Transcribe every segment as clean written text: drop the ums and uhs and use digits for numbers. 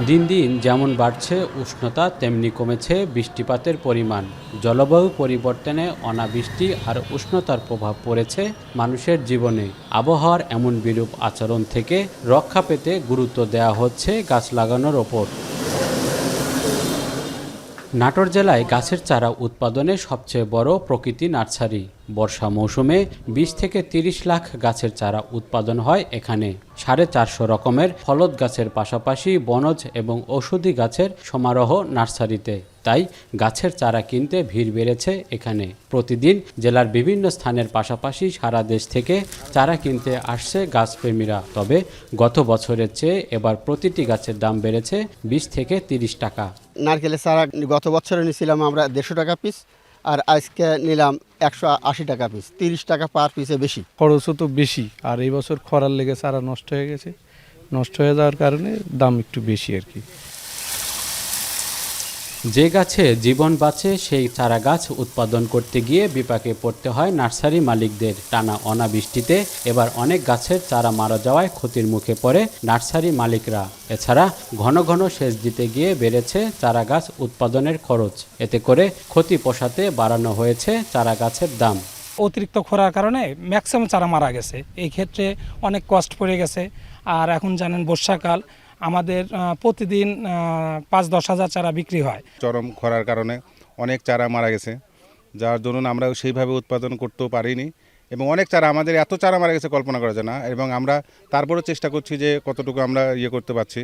দিন দিন যেমন বাড়ছে উষ্ণতা, তেমনি কমেছে বৃষ্টিপাতের পরিমাণ। জলবায়ু পরিবর্তনে অনাবৃষ্টি আর উষ্ণতার প্রভাব পড়েছে মানুষের জীবনে। আবহাওয়ার এমন বিরূপ আচরণ থেকে রক্ষা পেতে গুরুত্ব দেওয়া হচ্ছে গাছ লাগানোর ওপর। নাটোর জেলায় গাছের চারা উৎপাদনে সবচেয়ে বড় প্রকৃতি নার্সারি। বর্ষা মৌসুমে ২০ থেকে ৩০ লাখ গাছের চারা উৎপাদন হয় এখানে। ৪৫০ রকমের ফলদ গাছের পাশাপাশি বনজ এবং ঔষধি গাছের সমারোহ নার্সারিতে। তাই গাছের চারা কিনতে ভিড় বেড়েছে এখানে। প্রতিদিন জেলার বিভিন্ন স্থানের পাশাপাশি সারা দেশ থেকে চারা কিনতে আসছে গাছপ্রেমীরা। তবে গত বছরের চেয়ে এবার প্রতিটি গাছের দাম বেড়েছে ২০ থেকে ৩০ টাকা। নারকেলের চারা গত বছরে নিয়েছিলাম আমরা ১৫০ টাকা পিস, আর আজকে নিলাম ১৮০ টাকা পিস, ৩০ টাকা পার পিসে বেশি। খরচও তো বেশি, আর এই বছর খরার লেগে চারা নষ্ট হয়ে গেছে। নষ্ট হয়ে যাওয়ার কারণে দাম একটু বেশি আর কি। যে গাছে জীবন বাঁচে সেই চারা গাছ উৎপাদন করতে গিয়ে বিপাকে পড়তে হয় নার্সারি মালিকদের। টানা অনাবৃষ্টিতে এবার অনেক গাছের চারা মারা যাওয়ায় ক্ষতির মুখে পড়ে নার্সারি মালিকরা। এছাড়া ঘন ঘন সেচ দিতে গিয়ে বেড়েছে চারা গাছ উৎপাদনের খরচ। এতে করে ক্ষতি পোষাতে বাড়ানো হয়েছে চারা গাছের দাম। অতিরিক্ত খরার কারণে ম্যাক্সিমাম চারা মারা গেছে, এই ক্ষেত্রে অনেক কষ্ট পড়ে গেছে। আর এখন জানেন বর্ষাকাল, আমাদের প্রতিদিন ৫-১০ হাজার চারা বিক্রি হয়। চরম খরার কারণে অনেক চারা মারা গেছে, যার দরুন আমরা সেইভাবে উৎপাদন করতেও পারিনি, এবং অনেক চারা আমাদের এত চারা মারা গেছে কল্পনা করা যায় না। এবং আমরা তারপরেও চেষ্টা করছি যে কতটুকু আমরা করতে পারছি।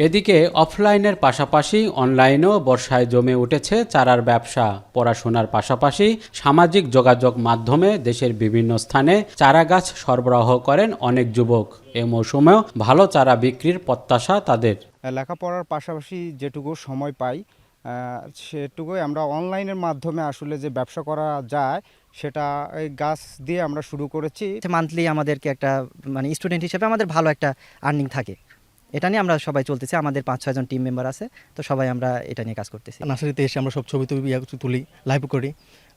এদিকে অফলাইনের পাশাপাশি অনলাইনেও বর্ষায় জমে উঠেছে চারার ব্যবসা। পড়াশোনার পাশাপাশি সামাজিক যোগাযোগ মাধ্যমে দেশের বিভিন্ন স্থানে চারা গাছ সরবরাহ করেন অনেক যুবক। এ মৌসুমেও ভালো চারা বিক্রির প্রত্যাশা তাদের। লেখাপড়ার পাশাপাশি যেটুকু সময় পাই সেটুকুই আমরা অনলাইনের মাধ্যমে আসলে যে ব্যবসা করা যায় সেটা এই গাছ দিয়ে আমরা শুরু করেছি। মান্থলি আমাদেরকে একটা স্টুডেন্ট হিসেবে আমাদের ভালো একটা আর্নিং থাকে, এটা নিয়ে আমরা সবাই চলতেছি। আমাদের ৫-৬ জন টিম মেম্বার আছে, তো সবাই আমরা এটা নিয়ে কাজ করতেছি। নার্সারিতে এসে আমরা সব ছবি তুলি, লাইভ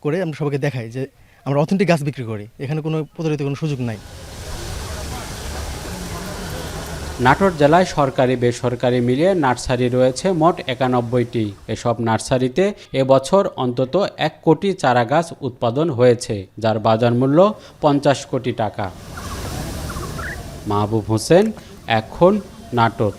করে আমরা সবাইকে দেখাই যে আমরা অথেন্টিক গাছ বিক্রি করি, এখানে কোনো প্রতারিত কোনো সুযোগ নাই। নাটোর জেলায় সরকারি বেসরকারি মিলিয়ে নার্সারি রয়েছে মোট ৯১টি। এসব নার্সারিতে এবছর অন্তত ১ কোটি চারা গাছ উৎপাদন হয়েছে, যার বাজার মূল্য ৫০ কোটি টাকা। মাহবুব হোসেন, এখন, নাটোর।